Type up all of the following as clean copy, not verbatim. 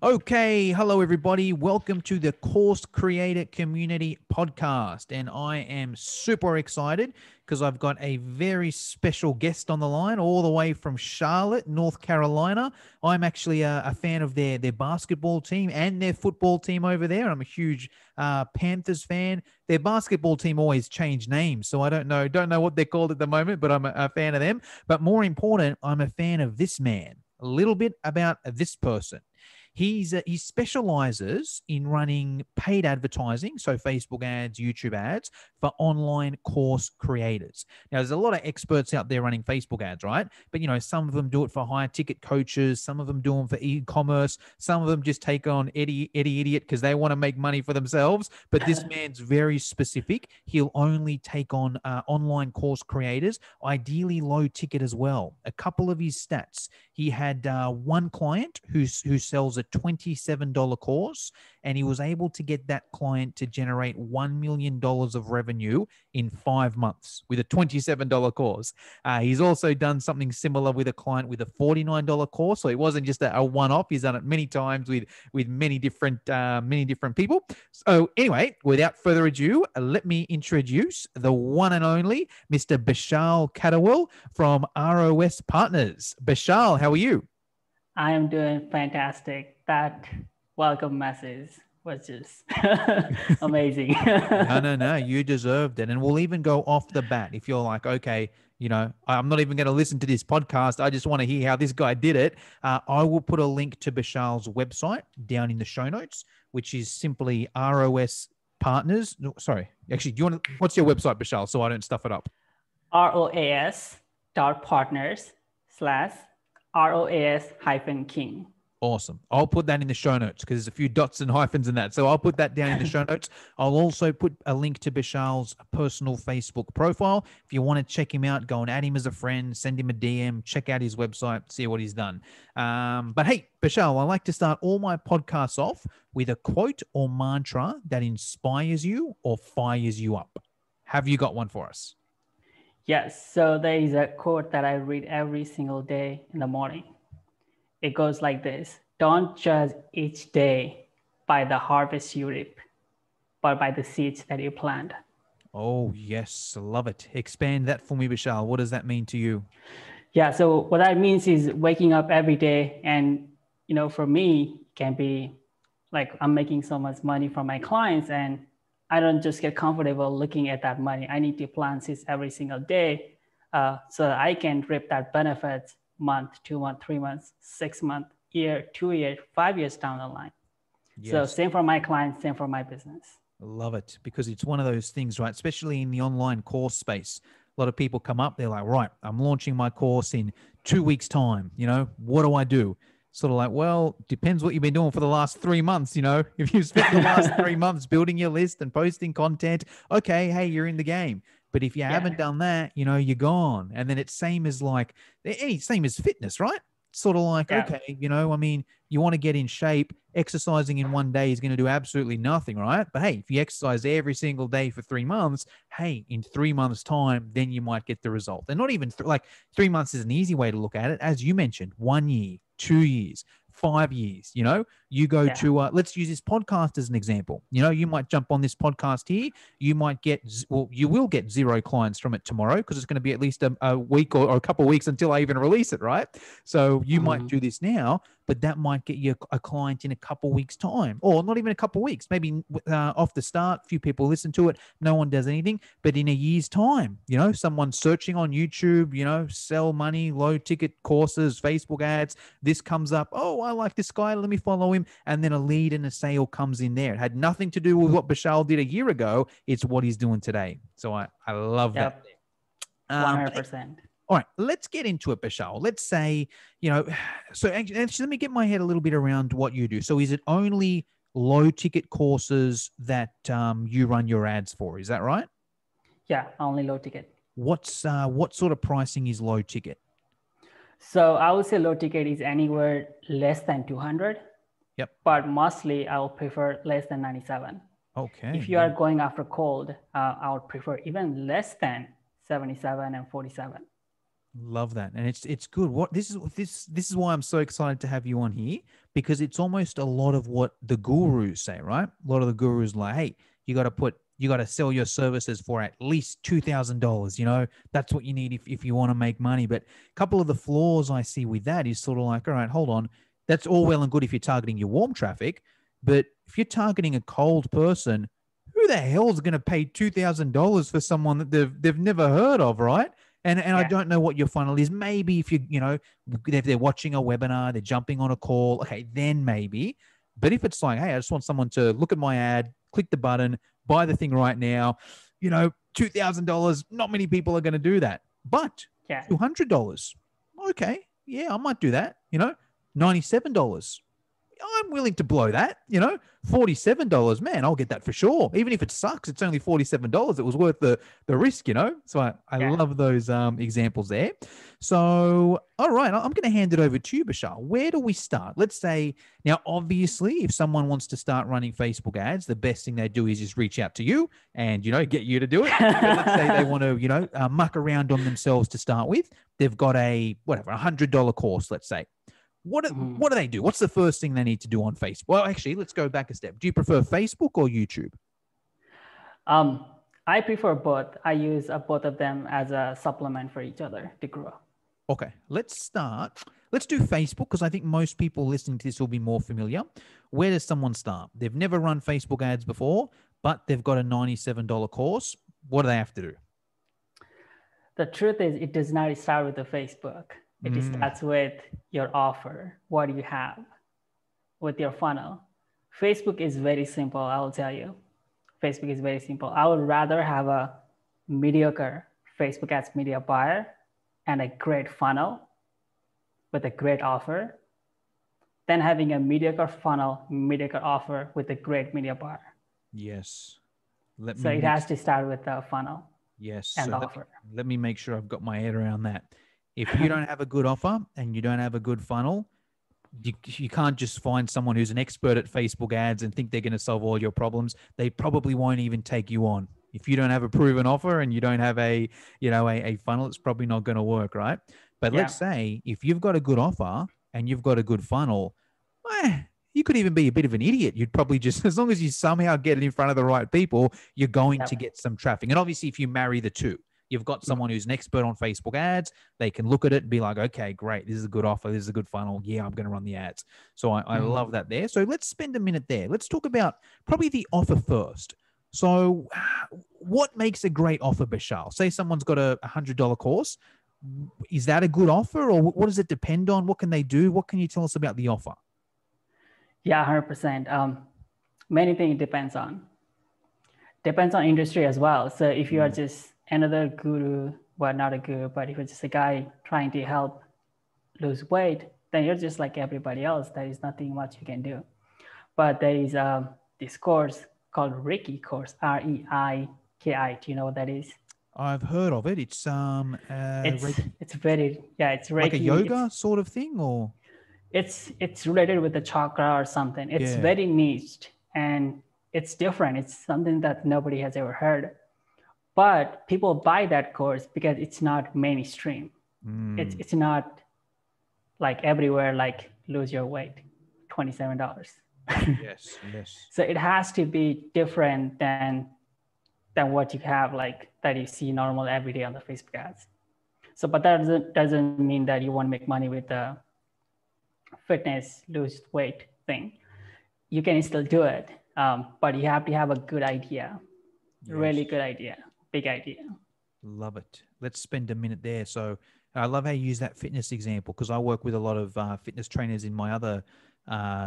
Okay, hello everybody. Welcome to the Course Creator Community Podcast. And I am super excited because I've got a very special guest on the line all the way from Charlotte, North Carolina. I'm actually a fan of their basketball team and their football team over there. I'm a huge Panthers fan. Their basketball team always change names, so I don't know what they're called at the moment, but I'm a fan of them. But more important, I'm a fan of this man. A little bit about this person. He specializes in running paid advertising, so Facebook ads, YouTube ads for online course creators. Now, there's a lot of experts out there running Facebook ads, right? But some of them do it for higher ticket coaches, some of them do them for e-commerce, some of them just take on Eddie Idiot because they want to make money for themselves. But this man's very specific. He'll only take on online course creators, ideally low ticket as well. A couple of his stats: he had one client who sells a $27 course, and he was able to get that client to generate $1 million of revenue in 5 months with a $27 course. He's also done something similar with a client with a $49 course. So it wasn't just a one-off. He's done it many times with many different people. So anyway, without further ado, let me introduce the one and only Mr. Bishal Cadwell from ROS Partners. Bishal, how are you? I am doing fantastic. That welcome message was just amazing. No. You deserved it. And we'll even go off the bat. If you're like, okay, I'm not even going to listen to this podcast. I just want to hear how this guy did it. I will put a link to Bishal's website down in the show notes, which is simply ROS Partners. No, sorry. Actually, what's your website, Bishal, so I don't stuff it up? ROAS.partners/ROAS-King. Awesome. I'll put that in the show notes because there's a few dots and hyphens in that. So I'll put that down in the show notes. I'll also put a link to Bishal's personal Facebook profile. If you want to check him out, go and add him as a friend, send him a DM, check out his website, see what he's done. But hey, Bishal, I like to start all my podcasts off with a quote or mantra that inspires you or fires you up. Have you got one for us? Yes. So there is a quote that I read every single day in the morning. It goes like this: don't judge each day by the harvest you reap, but by the seeds that you plant. Oh, yes. Love it. Expand that for me, Bishal. What does that mean to you? Yeah. So what that means is waking up every day. And, for me, it can be like I'm making so much money from my clients, and I don't just get comfortable looking at that money. I need to plant seeds every single day so that I can reap that benefit month, 2 months, 3 months, 6 months, year, 2 years, 5 years down the line. Yes. So same for my clients, same for my business. Love it, because it's one of those things, right? Especially in the online course space. A lot of people come up, they're like, right, I'm launching my course in 2 weeks' time. What do I do? Sort of like, well, depends what you've been doing for the last 3 months. If you've spent the last 3 months building your list and posting content, okay, hey, you're in the game. But if you haven't done that, you're gone. And then it's same as fitness, right? Sort of like, okay, you want to get in shape. Exercising in 1 day is going to do absolutely nothing, right? But hey, if you exercise every single day for 3 months, hey, in 3 months' time, then you might get the result. And not even 3 months is an easy way to look at it. As you mentioned, 1 year, 2 years, 5 years, you go to, let's use this podcast as an example. You might jump on this podcast here. You will get 0 clients from it tomorrow because it's going to be at least a week or a couple of weeks until I even release it, right? So you might do this now, but that might get you a client in a couple of weeks' time, or not even a couple of weeks, maybe off the start, few people listen to it, no one does anything, but in a year's time, someone searching on YouTube, sell money, low ticket courses, Facebook ads, this comes up, oh, I like this guy, let me follow him, and then a lead and a sale comes in there. It had nothing to do with what Bishal did a year ago, it's what he's doing today. So I love that. 100%. All right, let's get into it, Bishal. Let's say, so actually, let me get my head a little bit around what you do. So is it only low ticket courses that you run your ads for? Is that right? Yeah, only low ticket. What sort of pricing is low ticket? So I would say low ticket is anywhere less than 200. Yep. But mostly I would prefer less than 97. Okay. If you are going after cold, I would prefer even less than 77 and 47. Love that. And it's good. This is why I'm so excited to have you on here, because it's almost a lot of what the gurus say, right? A lot of the gurus like, hey, you got to sell your services for at least $2,000. That's what you need if you want to make money. But a couple of the flaws I see with that is sort of like, all right, hold on. That's all well and good if you're targeting your warm traffic, but if you're targeting a cold person, who the hell is going to pay $2,000 for someone that they've never heard of, right? And I Yeah. don't know what your funnel is. Maybe if they're watching a webinar, they're jumping on a call, okay, then maybe. But if it's like, hey, I just want someone to look at my ad, click the button, buy the thing right now, $2,000, not many people are going to do that. But Yeah. $200, okay, yeah, I might do that. $97. I'm willing to blow that, $47, man, I'll get that for sure. Even if it sucks, it's only $47. It was worth the risk. So I Yeah. love those examples there. So, all right, I'm going to hand it over to you, Bishal. Where do we start? Let's say, now, obviously, if someone wants to start running Facebook ads, the best thing they do is just reach out to you and, get you to do it. But let's say they want to, muck around on themselves to start with. They've got a, whatever, $100 course, let's say. What do they do? What's the first thing they need to do on Facebook? Well, actually, let's go back a step. Do you prefer Facebook or YouTube? I prefer both. I use both of them as a supplement for each other to grow. Okay, let's start. Let's do Facebook, because I think most people listening to this will be more familiar. Where does someone start? They've never run Facebook ads before, but they've got a $97 course. What do they have to do? The truth is, it does not start with the Facebook. It starts with your offer. What do you have with your funnel? Facebook is very simple, I will tell you. Facebook is very simple. I would rather have a mediocre Facebook ads media buyer and a great funnel with a great offer than having a mediocre funnel, mediocre offer with a great media buyer. Yes. So it has to start with the funnel. Yes. And so offer. Let me make sure I've got my head around that. If you don't have a good offer and you don't have a good funnel, you can't just find someone who's an expert at Facebook ads and think they're going to solve all your problems. They probably won't even take you on. If you don't have a proven offer and you don't have a funnel, it's probably not going to work, right? But let's say if you've got a good offer and you've got a good funnel, you could even be a bit of an idiot. You'd probably just, as long as you somehow get it in front of the right people, you're going to get some traffic. And obviously, if you marry the two, you've got someone who's an expert on Facebook ads. They can look at it and be like, okay, great. This is a good offer. This is a good funnel. Yeah, I'm going to run the ads. So I love that there. So let's spend a minute there. Let's talk about probably the offer first. So what makes a great offer, Bishal? Say someone's got a $100 course. Is that a good offer, or what does it depend on? What can they do? What can you tell us about the offer? Yeah, 100%. Many things depends on industry as well. So if you are just another guru, well, not a guru, but if you're just a guy trying to help lose weight, then you're just like everybody else. There is nothing much you can do. But there is this course called Reiki course, R-E-I-K-I. Do you know what that is? I've heard of it. It's Reiki. It's Reiki. Like a yoga sort of thing, or it's related with the chakra or something. It's very niche and it's different. It's something that nobody has ever heard. But people buy that course because it's not mainstream. It's not like everywhere, like lose your weight, $27. Yes. So it has to be different than what you have, like that you see normal every day on the Facebook ads. So, but that doesn't mean that you want to make money with the fitness lose weight thing. You can still do it, but you have to have a good idea, really good idea, big idea. Love it. Let's spend a minute there. So I love how you use that fitness example, because I work with a lot of fitness trainers in my other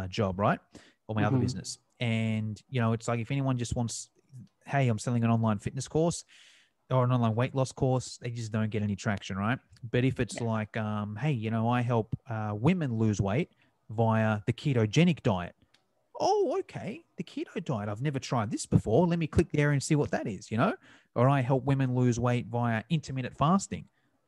job, right? Or my other business. And, it's like if anyone just wants, hey, I'm selling an online fitness course or an online weight loss course, they just don't get any traction, right? But if it's like, hey, I help women lose weight via the ketogenic diet. Oh, okay. The keto diet. I've never tried this before. Let me click there and see what that is, Or I help women lose weight via intermittent fasting.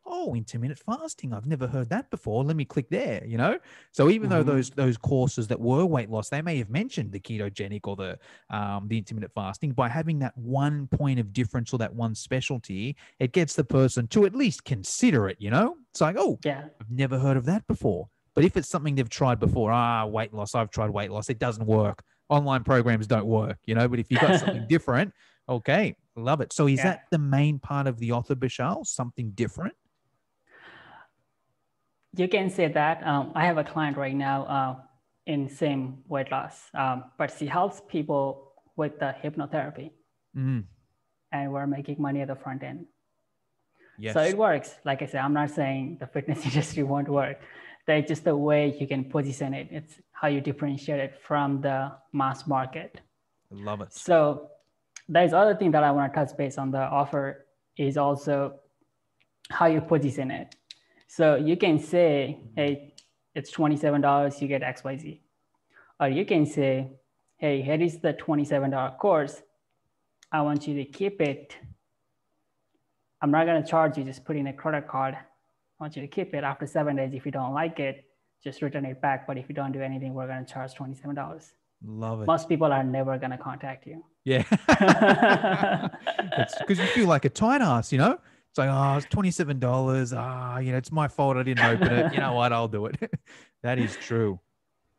oh, intermittent fasting. I've never heard that before. Let me click there, you know? So even though those courses that were weight loss, they may have mentioned the ketogenic or the intermittent fasting, by having that one point of difference or that one specialty, it gets the person to at least consider it, you know? It's like, oh, Yeah. I've never heard of that before. But if it's something they've tried before, weight loss, I've tried weight loss, it doesn't work. Online programs don't work, you know? But if you've got something different, okay, love it. So is Yeah. that the main part of the offer, Bishal? Something different? You can say that. I have a client right now in same weight loss, but she helps people with the hypnotherapy, and we're making money at the front end. Yes. So it works. Like I said, I'm not saying the fitness industry won't work. That's just the way you can position it. It's how you differentiate it from the mass market. Love it. So there's other thing that I want to touch base on the offer is also how you position it. So you can say, hey, it's $27, you get XYZ. Or you can say, hey, here is the $27 course. I want you to keep it. I'm not going to charge you, just put in a credit card. I want you to keep it. After 7 days, if you don't like it, just return it back. But if you don't do anything, we're going to charge $27. Love it. Most people are never going to contact you. Yeah. It's because you feel like a tight ass, you know? It's like, oh, it's $27. You know, it's my fault I didn't open it. You know what? I'll do it. That is true.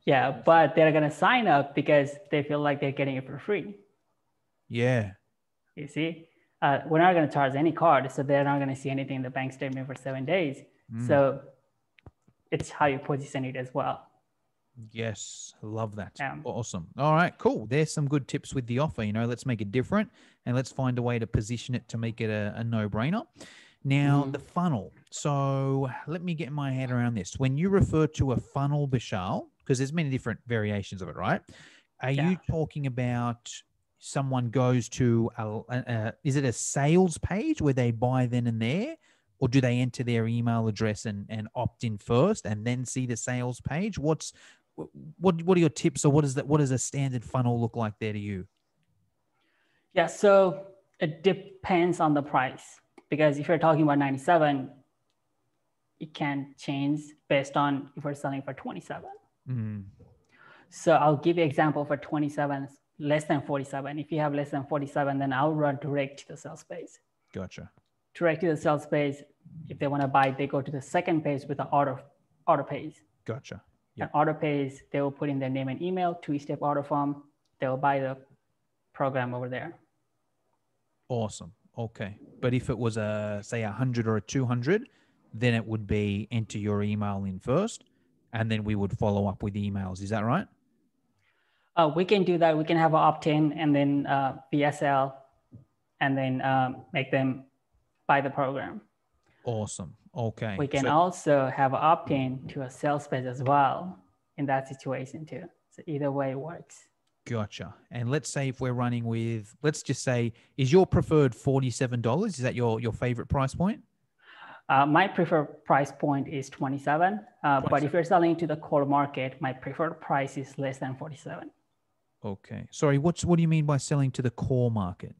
Yeah, but they're going to sign up because they feel like they're getting it for free. Yeah. You see? We're not going to charge any card, so they're not going to see anything in the bank statement for 7 days. So it's how you position it as well. Yes, love that. Yeah. Awesome. All right, cool. There's some good tips with the offer. You know, let's make it different and let's find a way to position it to make it a no-brainer. Now, the funnel. So let me get my head around this. When you refer to a funnel, Bishal, because there's many different variations of it, right? Are you talking about someone goes to, is it a sales page where they buy then and there? Or do they enter their email address and opt in first and then see the sales page? What are your tips, or what does a standard funnel look like there to you? Yeah, so it depends on the price, because if you're talking about 97, it can change based on if we're selling for 27. So I'll give you an example for 27, less than 47. If you have less than 47, then I'll run direct to the sales page. Gotcha. Direct to the sales page. If they want to buy, they go to the second page with the order page. Gotcha. Yep. And order page, they will put in their name and email, 2-step order form. They will buy the program over there. Awesome. Okay. But if it was say 100 or a 200, then it would be enter your email in first, and then we would follow up with emails. Is that right? We can do that. We can have an opt-in and then VSL, and then make them buy the program. Awesome. Okay. We can also have an opt-in to a sales page as well in that situation too. So either way works. Gotcha. And let's say if we're running with, let's just say, is your preferred $47? Is that your favorite price point? My preferred price point is 27. But if you're selling to the core market, my preferred price is less than 47. Okay. Sorry, what do you mean by selling to the core market?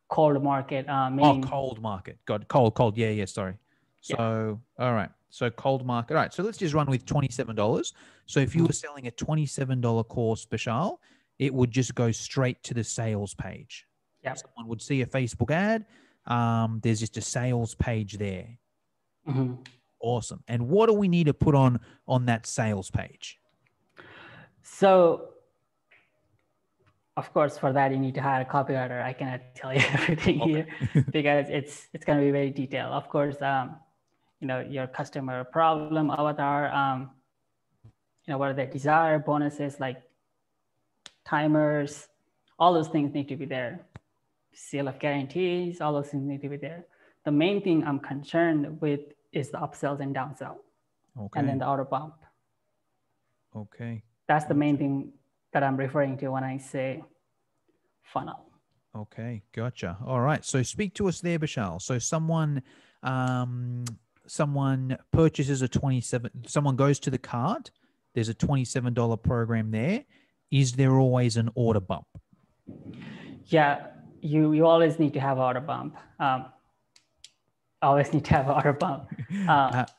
Cold market. Meaning, cold market. Got cold. Yeah, sorry. So, all right. So cold market. All right. So let's just run with $27. So if you were selling a $27 course, Bishal, it would just go straight to the sales page. Yep. Someone would see a Facebook ad. There's just a sales page there. Awesome. And what do we need to put on that sales page? So, of course, for that, you need to hire a copywriter. I cannot tell you everything here because it's going to be very detailed. Of course, your customer problem, avatar, what are their desire, bonuses, like timers, all those things need to be there. Sale of guarantees, all those things need to be there. The main thing I'm concerned with is the upsells and downsell. Okay. And then the auto bump. Okay. That's the main thing that I'm referring to when I say funnel. Okay, gotcha. All right. So speak to us there, Bishal. So someone purchases a 27, someone goes to the cart, there's a $27 program there. Is there always an order bump? Yeah, you always need to have order bump. always need to have an order bump.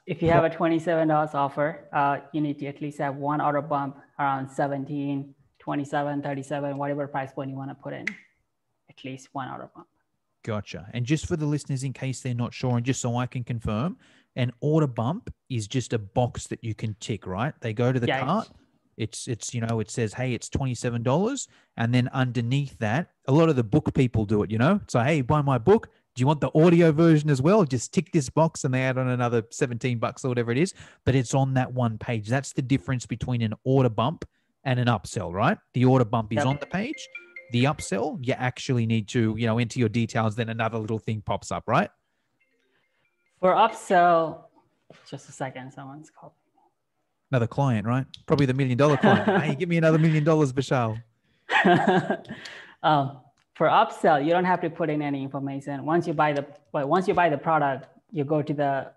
If you have a $27 offer, you need to at least have one order bump around 17, 27, 37, whatever price point you want to put in, at least one order bump. Gotcha. And just for the listeners, in case they're not sure, and just so I can confirm, an order bump is just a box that you can tick, right? They go to the cart. It's it says, hey, it's $27. And then underneath that, a lot of the book people do it, So, hey, buy my book. Do you want the audio version as well? Just tick this box and they add on another $17 or whatever it is. But it's on that one page. That's the difference between an order bump and an upsell, right? The order bump is on the page. The upsell, you actually need to, enter your details. Then another little thing pops up, right? For upsell, just a second, someone's calling. Another client, right? Probably the $1 million client. Hey, give me another $1 million, Bishal. For upsell, you don't have to put in any information. Once you buy the product, you go to the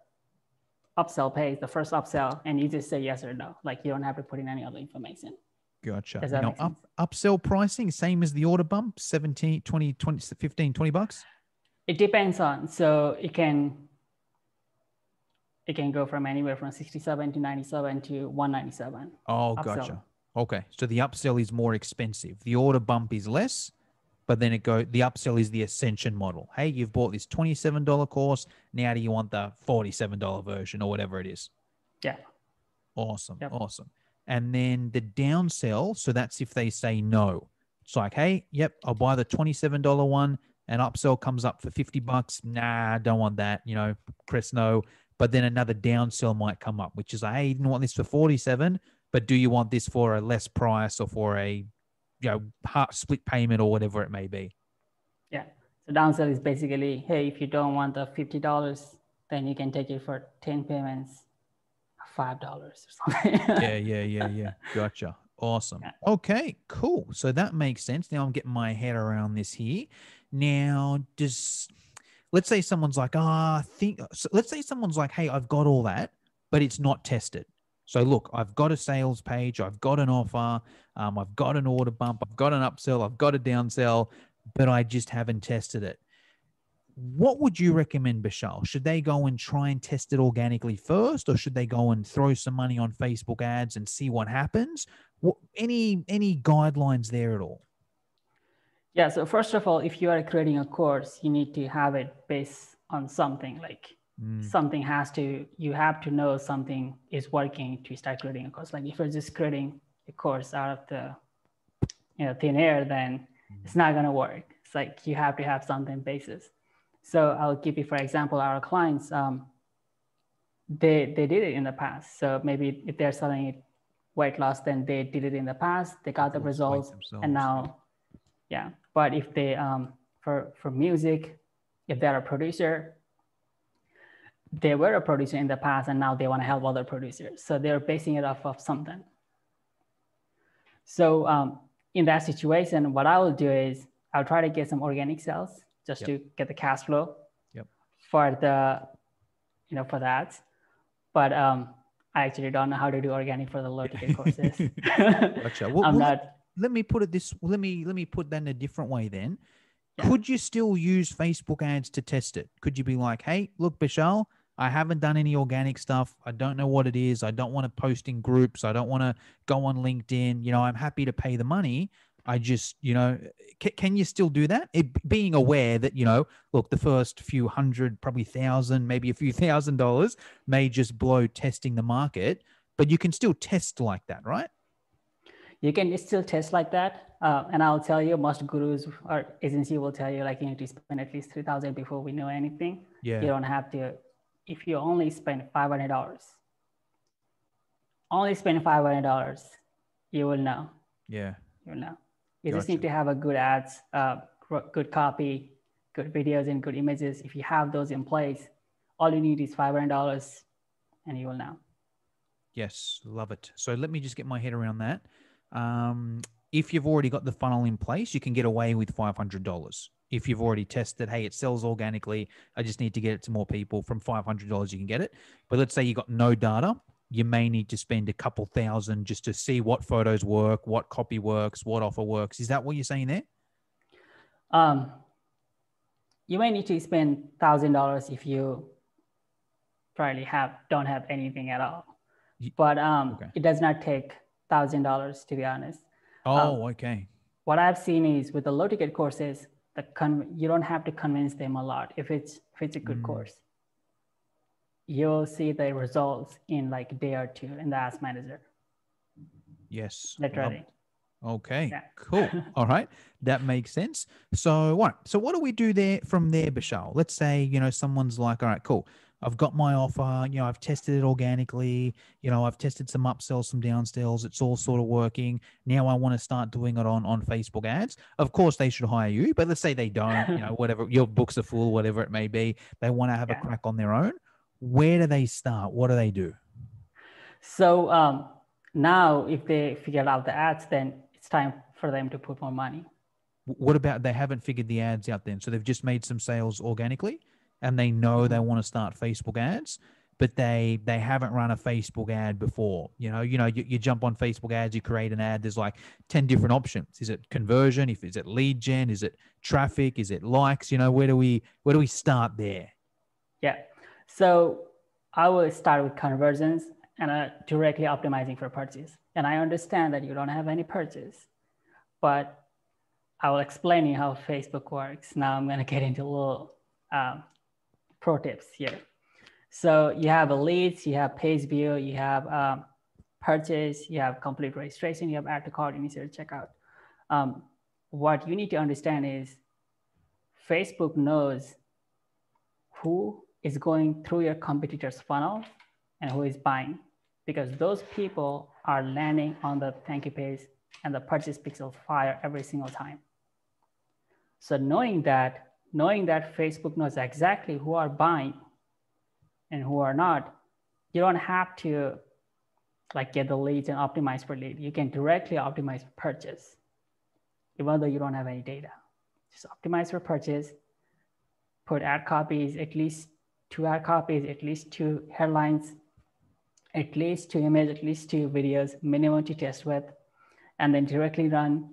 upsell page, the first upsell, and you just say yes or no. Like you don't have to put in any other information. Gotcha. Now, upsell pricing, same as the order bump, 17, 20, 15, $20? It depends on, so it can go from anywhere from 67 to 97 to 197. Oh, upsell. Gotcha. Okay. So the upsell is more expensive. The order bump is less, but then the upsell is the ascension model. Hey, you've bought this $27 course. Now do you want the $47 version or whatever it is? Yeah. Awesome. Awesome. And then the downsell, so that's if they say no. It's like, hey, yep, I'll buy the $27 one, and upsell comes up for $50. Nah, don't want that. Press no. But then another downsell might come up, which is like, hey, you didn't want this for $47, but do you want this for a less price or for a split payment or whatever it may be? Yeah. So downsell is basically, hey, if you don't want the $50, then you can take it for 10 payments. $5 or something. Yeah. Gotcha. Awesome. Yeah. Okay, cool. So that makes sense. Now I'm getting my head around this here. Now, let's say someone's like, let's say someone's like, hey, I've got all that, but it's not tested. So look, I've got a sales page, I've got an offer, I've got an order bump, I've got an upsell, I've got a downsell, but I just haven't tested it. What would you recommend, Bishal? Should they go and try and test it organically first, or should they go and throw some money on Facebook ads and see what happens? Any guidelines there at all? Yeah. So first of all, if you are creating a course, you need to have it based on something. Like something you have to know something is working to start creating a course. Like if you're just creating a course out of the thin air, then it's not going to work. It's like you have to have something basis. So I'll give you, for example, our clients, they did it in the past. So maybe if they're selling it weight loss, then they did it in the past, they got the results, and now, yeah. But if they, for music, if they're a producer, they were a producer in the past and now they want to help other producers. So they're basing it off of something. So in that situation, what I will do is I'll try to get some organic sales just to get the cash flow for the, for that. But I actually don't know how to do organic for the low ticket courses. Gotcha. Well, let me put it let me put that in a different way then. Yeah. Could you still use Facebook ads to test it? Could you be like, hey, look, Bishal, I haven't done any organic stuff. I don't know what it is. I don't want to post in groups. I don't want to go on LinkedIn. I'm happy to pay the money. I just, can you still do that? Being aware that, look, the first few hundred, probably thousand, maybe a few $1,000s may just blow testing the market, but you can still test like that, right? You can still test like that. And I'll tell you, most gurus or agency will tell you, like, you need to spend at least $3,000 before we know anything. Yeah. You don't have to, if you only spend $500, you will know. Yeah. You will know. You just need to have a good ads, good copy, good videos, and good images. If you have those in place, all you need is $500 and you will know. Yes, love it. So let me just get my head around that. If you've already got the funnel in place, you can get away with $500. If you've already tested, hey, it sells organically, I just need to get it to more people, from $500 you can get it. But let's say you got no data, you may need to spend a couple thousand just to see what photos work, what copy works, what offer works. Is that what you're saying there? you may need to spend $1,000 if you probably don't have anything at all. But it does not take $1,000 to be honest. Okay. What I've seen is with the low ticket courses, you don't have to convince them a lot. If it's a good course, you'll see the results in like a day or two in the Ask Manager. Yes. Literally. Okay, yeah. Cool. All right. That makes sense. So what do we do there from there, Bishal? Let's say, someone's like, all right, cool. I've got my offer, I've tested it organically, I've tested some upsells, some downsells. It's all sort of working. Now I want to start doing it on Facebook ads. Of course, they should hire you, but let's say they don't, whatever, your books are full, whatever it may be. They want to have a crack on their own. Where do they start? What do they do? So now if they figured out the ads, then it's time for them to put more money. What about they haven't figured the ads out then? So they've just made some sales organically and they know they want to start Facebook ads, but they haven't run a Facebook ad before. You jump on Facebook ads, you create an ad. There's like 10 different options. Is it conversion? Is it lead gen? Is it traffic? Is it likes? Where do we start there? Yeah. So I will start with conversions and directly optimizing for purchase. And I understand that you don't have any purchase, but I will explain you how Facebook works. Now I'm going to get into a little pro tips here. So you have a leads, you have page view, you have purchase, you have complete registration, you have add to cart, initiate checkout. What you need to understand is Facebook knows who is going through your competitor's funnel and who is buying, because those people are landing on the thank you page and the purchase pixel fire every single time. So knowing that Facebook knows exactly who are buying and who are not, you don't have to like get the leads and optimize for lead. You can directly optimize for purchase, even though you don't have any data. Just optimize for purchase, put ad copies, at least 2 ad copies, at least 2 headlines, at least 2 images, at least 2 videos, minimum to test with, and then directly run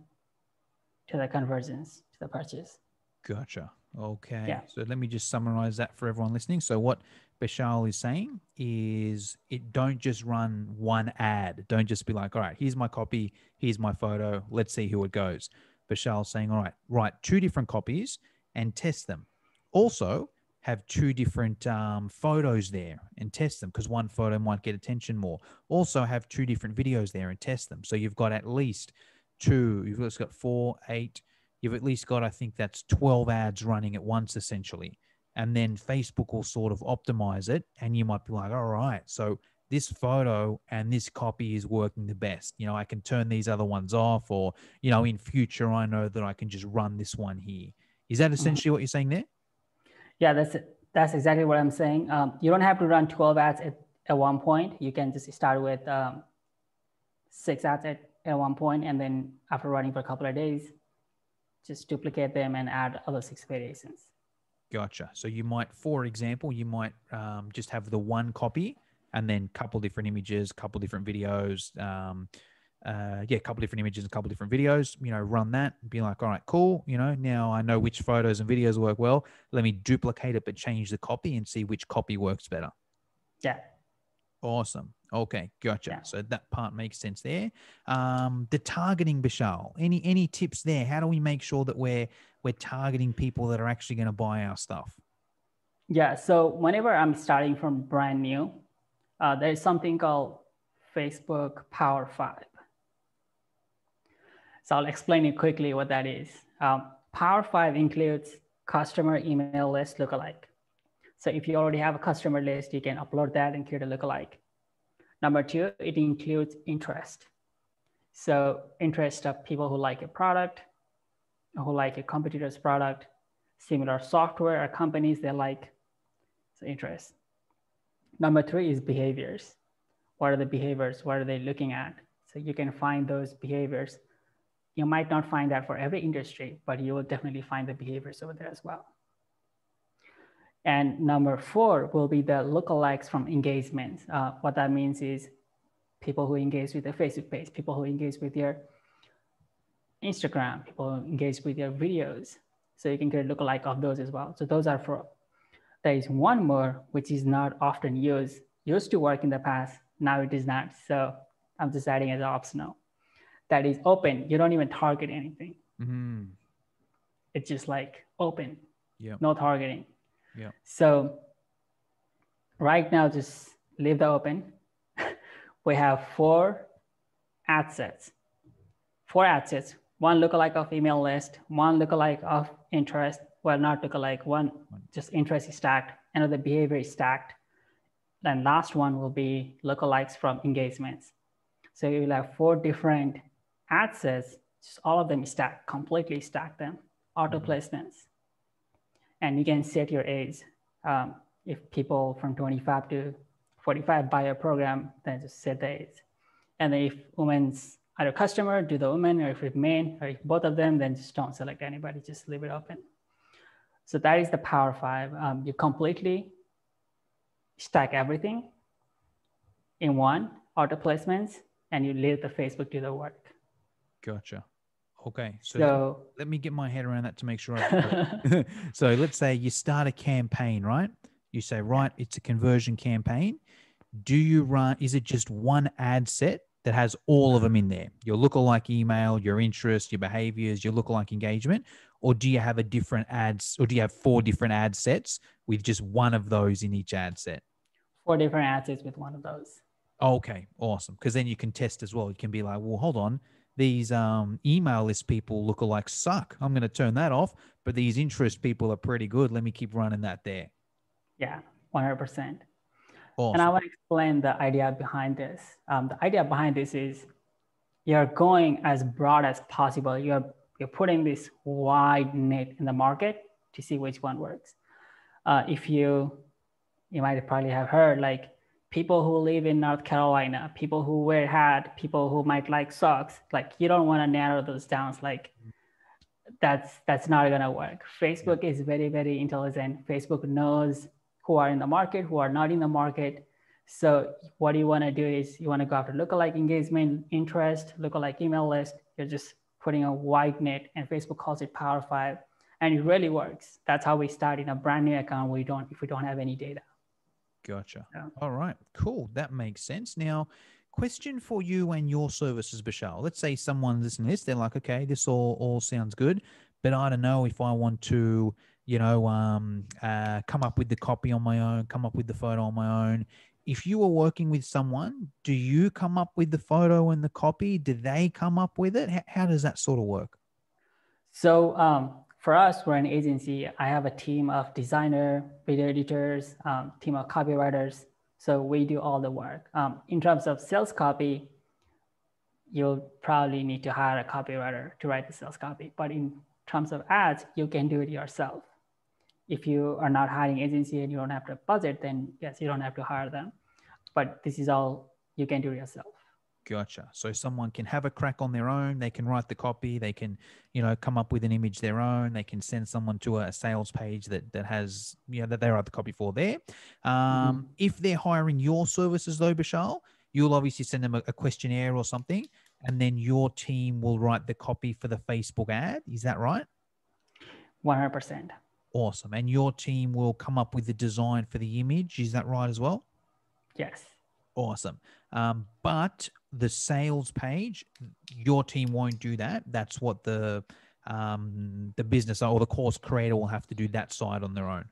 to the conversions, to the purchase. Gotcha. Okay. Yeah. So let me just summarize that for everyone listening. So what Bishal is saying is don't just run one ad. Don't just be like, all right, here's my copy, here's my photo, let's see who it goes. Bishal's saying, all right, write 2 different copies and test them. Also, have 2 different photos there and test them, because one photo might get attention more. Also have 2 different videos there and test them. So you've got at least 2, you've just got 4, 8, you've at least got, I think that's 12 ads running at once essentially. And then Facebook will sort of optimize it and you might be like, all right, so this photo and this copy is working the best. I can turn these other ones off, or, in future, I know that I can just run this one here. Is that essentially what you're saying there? Yeah, that's exactly what I'm saying. You don't have to run 12 ads at one point. You can just start with 6 ads at one point, and then after running for a couple of days, just duplicate them and add other 6 variations. Gotcha. So you might, for example, just have the one copy and then a couple different images, couple different videos, couple different images, a couple different videos, run that, be like, all right, cool. Now I know which photos and videos work well. Let me duplicate it, but change the copy and see which copy works better. Yeah. Awesome. Okay. Gotcha. Yeah. So that part makes sense there. The targeting, Bishal, any tips there? How do we make sure that we're targeting people that are actually going to buy our stuff? Yeah. So whenever I'm starting from brand new, there's something called Facebook Power 5. So I'll explain it quickly what that is. Power 5 includes customer email list lookalike. So if you already have a customer list, you can upload that and create a lookalike. Number 2, it includes interest. So interest of people who like a product, who like a competitor's product, similar software or companies they like. So interest. Number 3 is behaviors. What are the behaviors? What are they looking at? So you can find those behaviors. You might not find that for every industry, but you will definitely find the behaviors over there as well. And number 4 will be the lookalikes from engagements. What that means is people who engage with the Facebook page, people who engage with your Instagram, people who engage with your videos. So you can create lookalike of those as well. So those are for, there is one more, which is not often used to work in the past. Now it is not. So I'm just adding as optional. That is open. You don't even target anything. Mm-hmm. It's just like open, Yeah. no targeting. Yeah. So right now, just leave the open. We have four ad sets. One lookalike of email list, one lookalike of interest. Well, not lookalike, one just interest is stacked, another behavior is stacked. Then last one will be lookalikes from engagements. So you will have four different ad sets, just all of them stacked, completely stack them, auto placements. And you can set your age. If people from 25 to 45 buy a program, then just set the age. And then if women's either customer, do the women, or if it's men, or if both of them, then just don't select anybody, just leave it open. So that is the Power 5. You completely stack everything in one, auto placements, and you leave the Facebook do the work. Gotcha. Okay. So let me get my head around that to make sure I've got it. So let's say you start a campaign, right? You say, right, it's a conversion campaign. Do you run, is it just one ad set that has all of them in there? Your lookalike email, your interest, your behaviors, your lookalike engagement, or do you have a different ads, or do you have 4 different ad sets with just one of those in each ad set? 4 different ad sets with one of those. Okay, awesome. Because then you can test as well. You can be like, well, hold on, these email list people lookalike suck. I'm going to turn that off, but these interest people are pretty good. Let me keep running that there. Yeah, 100%. Awesome. And I want to explain the idea behind this. The idea behind this is you're going as broad as possible. You're putting this wide net in the market to see which one works. If you might probably have heard, like, people who live in North Carolina, people who wear hat, people who might like socks, like, you don't want to narrow those down. Like, that's not going to work. Facebook is very, very intelligent. Facebook knows who are in the market, who are not in the market. So what you want to do is you want to go after lookalike engagement, interest, lookalike email list. You're just putting a wide net, and Facebook calls it Power 5, and it really works. That's how we start in a brand new account. If we don't have any data. Gotcha. Yeah. All right, cool. That makes sense. Now, question for you and your services, Bishal. Let's say someone listening to this, they're like, okay, this all sounds good, but I don't know if I want to, come up with the copy on my own, come up with the photo on my own. If you were working with someone, do you come up with the photo and the copy? Do they come up with it? How does that sort of work? So for us, we're an agency. I have a team of designer, video editors, team of copywriters. So we do all the work. In terms of sales copy, you'll probably need to hire a copywriter to write the sales copy. But in terms of ads, you can do it yourself. If you are not hiring agency and you don't have the budget, then yes, you don't have to hire them. But this is all you can do yourself. Gotcha. So someone can have a crack on their own. They can write the copy. They can, come up with an image their own. They can send someone to a sales page that has, that they write the copy for there. If they're hiring your services though, Bishal, you'll obviously send them a questionnaire or something, and then your team will write the copy for the Facebook ad. Is that right? 100%. Awesome. And your team will come up with the design for the image. Is that right as well? Yes. Awesome. But the sales page, your team won't do that. That's what the business or the course creator will have to do that side on their own.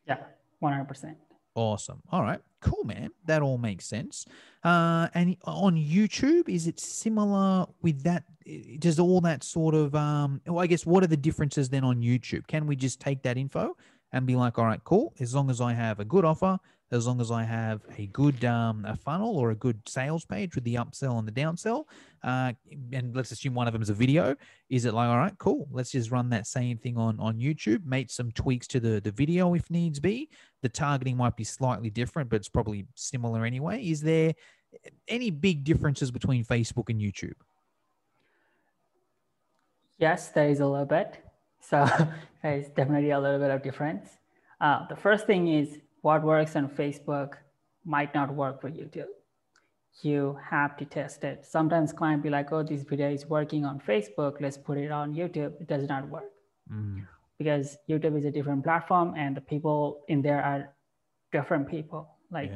Yeah, 100%. Awesome. All right, cool, man. That all makes sense. And on YouTube, is it similar with that? Does all that sort of, I guess, what are the differences then on YouTube? Can we just take that info and be like, all right, cool, as long as I have a good offer, as long as I have a good a funnel or a good sales page with the upsell and the downsell, and let's assume one of them is a video, is it like, all right, cool, let's just run that same thing on YouTube, make some tweaks to the video if needs be. The targeting might be slightly different, but it's probably similar anyway. Is there any big differences between Facebook and YouTube? Yes, there is a little bit. So there is definitely a little bit of difference. The first thing is what works on Facebook might not work for YouTube. You have to test it. Sometimes clients be like, oh, this video is working on Facebook, let's put it on YouTube. It does not work. because YouTube is a different platform and the people in there are different people. Like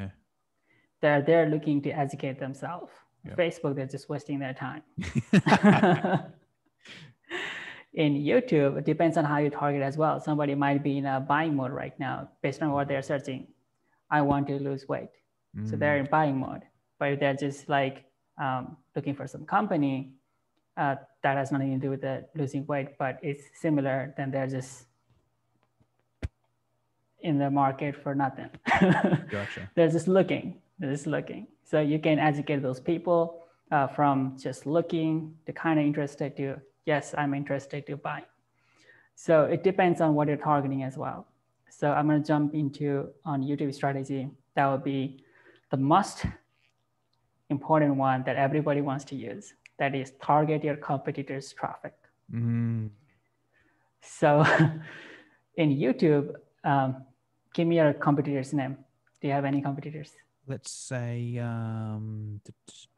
they're there looking to educate themselves. Facebook, they're just wasting their time. In YouTube, it depends on how you target as well. Somebody might be in a buying mode right now based on what they're searching. I want to lose weight. So they're in buying mode. But if they're just like looking for some company that has nothing to do with the losing weight, but it's similar, then they're just in the market for nothing. Gotcha. They're just looking. So you can educate those people from just looking to kind of interested to, yes, I'm interested to buy. So it depends on what you're targeting as well. So I'm going to jump into on YouTube strategy. That would be the most important one that everybody wants to use. That is target your competitors' traffic. So in YouTube, give me your competitor's name. Do you have any competitors? Let's say,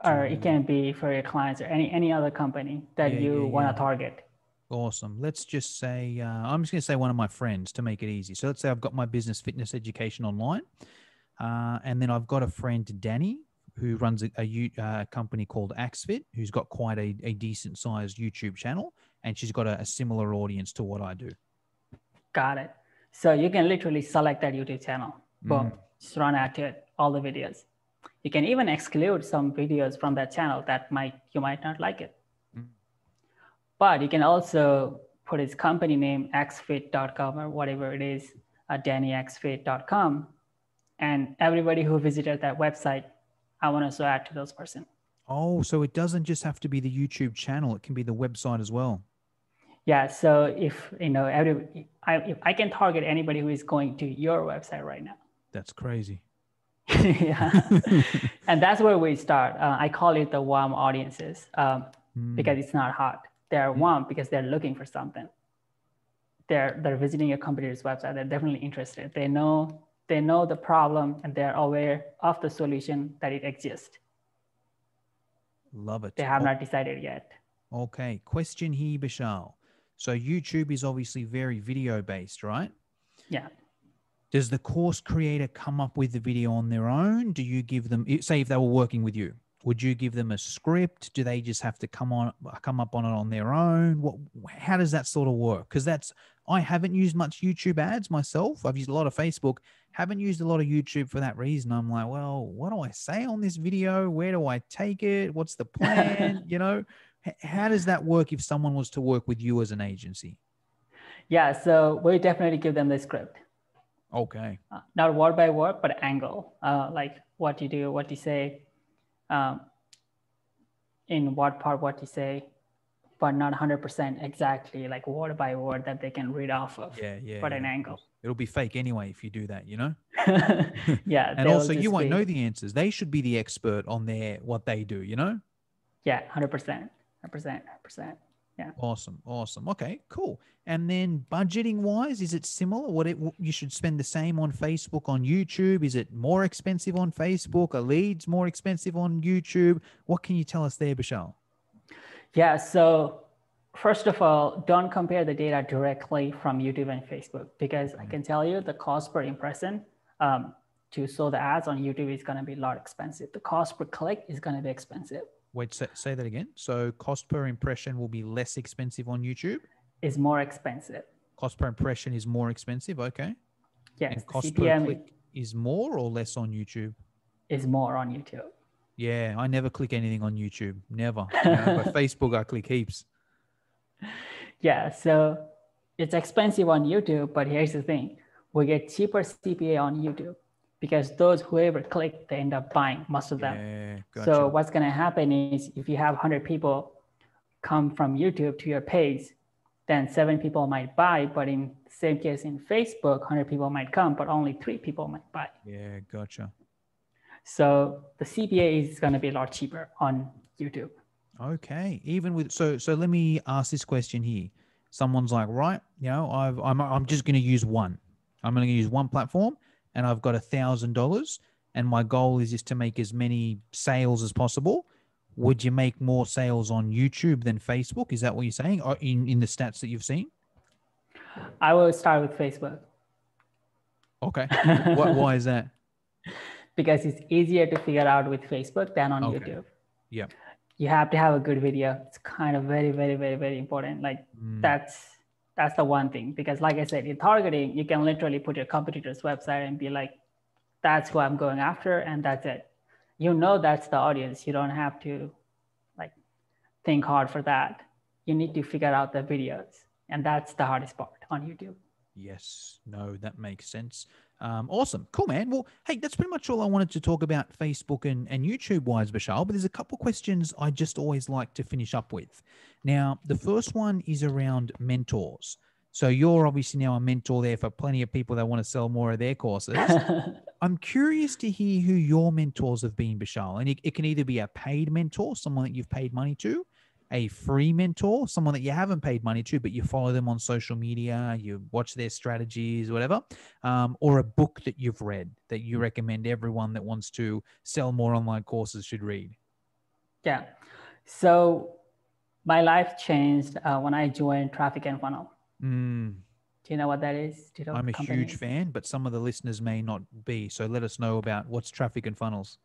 or it can be for your clients or any other company that you want to target. Awesome. Let's just say, I'm just going to say one of my friends to make it easy. So let's say I've got my business fitness education online. And then I've got a friend, Danny, who runs a company called AxeFit, who's got quite a decent sized YouTube channel. And she's got a similar audience to what I do. Got it. So you can literally select that YouTube channel. Boom. Just run at it, all the videos. You can even exclude some videos from that channel that you might not like it. But you can also put his company name, xfit.com or whatever it is, dannyxfit.com. And everybody who visited that website, I want to add to those person. Oh, so it doesn't just have to be the YouTube channel. It can be the website as well. Yeah. So if, if I can target anybody who is going to your website right now. That's crazy. Yeah. And that's where we start. I call it the warm audiences because it's not hot. They're warm because they're looking for something. They're visiting your competitor's website. They're definitely interested. They know the problem and they're aware of the solution that it exists. Love it. They have not decided yet. Okay. Question here, Bishal. So YouTube is obviously very video based, right? Yeah. Does the course creator come up with the video on their own? Do you give them, say if they were working with you, would you give them a script? Do they just have to come up on it on their own? How does that sort of work? Because I haven't used much YouTube ads myself. I've used a lot of Facebook, haven't used a lot of YouTube for that reason. I'm like, well, what do I say on this video? Where do I take it? What's the plan? How does that work if someone was to work with you as an agency? Yeah, so we definitely give them the script. Okay. Not word by word, but angle, like what you do, what you say, in what part, what you say, but not 100% exactly like word by word that they can read off of. But an angle. It'll be fake anyway if you do that, Yeah. And also you won't know the answers. They should be the expert on what they do, Yeah, 100%. 100%. Yeah. Awesome. Okay, cool. And then budgeting wise, is it similar? You should spend the same on Facebook, on YouTube? Is it more expensive on Facebook? Are leads more expensive on YouTube? What can you tell us there, Bishal? Yeah. So first of all, don't compare the data directly from YouTube and Facebook, because I can tell you the cost per impression to show the ads on YouTube is going to be a lot expensive. The cost per click is going to be expensive. Wait, say that again. So cost per impression will be less expensive on YouTube? Is more expensive. Cost per impression is more expensive. Okay. Yes. And cost CPM per click is more or less on YouTube? Is more on YouTube. Yeah. I never click anything on YouTube. Never. But Facebook, I click heaps. Yeah. So it's expensive on YouTube, but here's the thing. We get cheaper CPA on YouTube, because whoever click, they end up buying, most of them. Yeah, gotcha. So what's going to happen is if you have 100 people come from YouTube to your page, then 7 people might buy. But in the same case in Facebook, 100 people might come, but only 3 people might buy. Yeah, gotcha. So the CPA is going to be a lot cheaper on YouTube. Okay. Even with, so let me ask this question here. Someone's like, right, I'm just going to use one. I'm going to use one platform, and I've got $1,000, and my goal is just to make as many sales as possible. Would you make more sales on YouTube than Facebook? Is that what you're saying, or in the stats that you've seen? I will start with Facebook. Okay. Why is that? Because it's easier to figure out with Facebook than on Okay. YouTube. Yeah. You have to have a good video. It's kind of very, very, very, very important. Like that's the one thing, because like I said, in targeting, you can literally put your competitor's website and be like, that's who I'm going after, and that's it. You know, that's the audience. You don't have to like think hard for that. You need to figure out the videos, and that's the hardest part on YouTube. Yes. No, that makes sense. Awesome. Cool, man. Well, hey, that's pretty much all I wanted to talk about Facebook and YouTube wise, Bishal. But there's a couple questions I just always like to finish up with. Now, the first one is around mentors. So you're obviously now a mentor there for plenty of people that want to sell more of their courses. I'm curious to hear who your mentors have been, Bishal. And it can either be a paid mentor, someone that you've paid money to, a free mentor, someone that you haven't paid money to, but you follow them on social media, you watch their strategies, whatever, or a book that you've read that you recommend everyone that wants to sell more online courses should read. Yeah. So my life changed when I joined Traffic and Funnel. Do you know what that is? Do you know I'm a huge is? fan, but some of the listeners may not be. So let us know about what's Traffic and Funnels.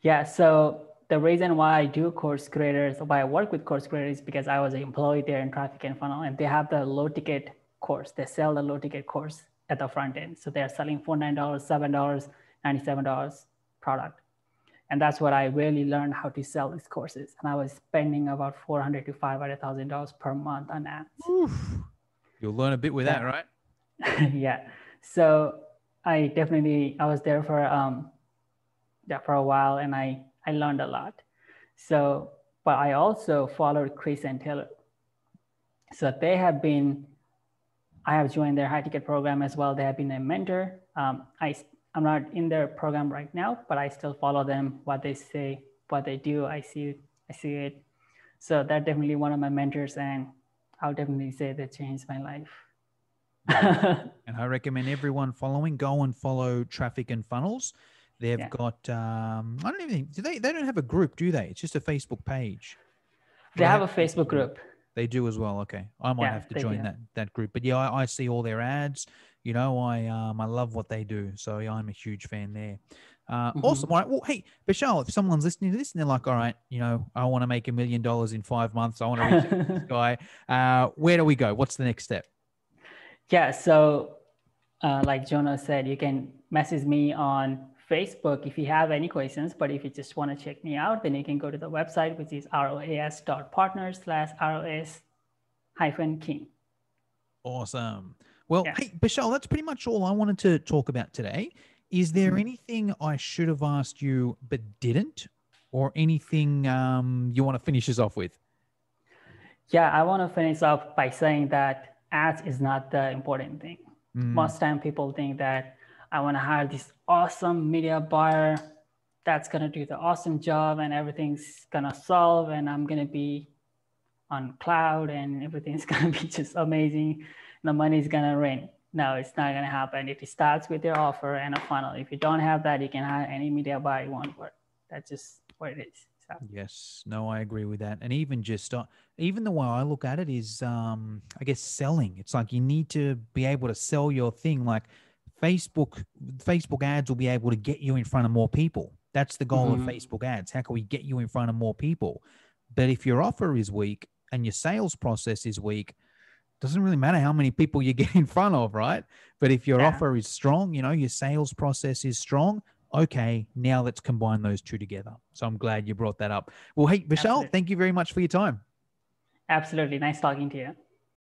Yeah. So the reason why I do course creators, why I work with course creators, is because I was an employee there in Traffic and Funnel, and they have the low ticket course. They sell the low ticket course at the front end. So they're selling $49, $7, $97 product. And that's what I really learned how to sell these courses. And I was spending about $400 to $500,000 per month on ads. Oof. You'll learn a bit with that, right? Yeah. So I was there for a while, and I learned a lot. So, but I also followed Chris and Taylor. So I have joined their high ticket program as well. They have been a mentor. I'm not in their program right now, but I still follow them, what they say, what they do. I see it. So they're definitely one of my mentors, and I'll definitely say they changed my life. And I recommend everyone go and follow Traffic and Funnels. They've got, I don't even think, they don't have a group, do they? It's just a Facebook page. They have a Facebook group. They do as well. Okay. I might have to join that group, but yeah, I see all their ads. You know, I love what they do. So yeah, I'm a huge fan there. Awesome. All right. Well, hey, Bishal, if someone's listening to this and they're like, all right, you know, I want to make $1 million in 5 months. I want to reach out to this guy. Where do we go? What's the next step? Yeah. So like Jonah said, you can message me on Facebook if you have any questions, but if you just want to check me out, then you can go to the website, which is roas.partners/ROS-King. Awesome. Well, hey, Bishal, that's pretty much all I wanted to talk about today. Is there anything I should have asked you but didn't, or anything you want to finish us off with? Yeah, I want to finish off by saying that ads is not the important thing. Most time people think that I want to hire this awesome media buyer that's going to do the awesome job and everything's going to solve, and I'm going to be on cloud and everything's going to be just amazing. The money's going to rain. No, it's not going to happen. It starts with your offer and a funnel. If you don't have that, you can hire any media buyer you want for it. That's just what it is. So. Yes, no, I agree with that. And even even the way I look at it is, I guess, selling. It's like you need to be able to sell your thing. Like Facebook ads will be able to get you in front of more people. That's the goal of Facebook ads. How can we get you in front of more people? But if your offer is weak and your sales process is weak, doesn't really matter how many people you get in front of, right? But if your offer is strong, you know, your sales process is strong, okay, now let's combine those two together. So I'm glad you brought that up. Well, hey, Bishal, thank you very much for your time. Absolutely. Nice talking to you.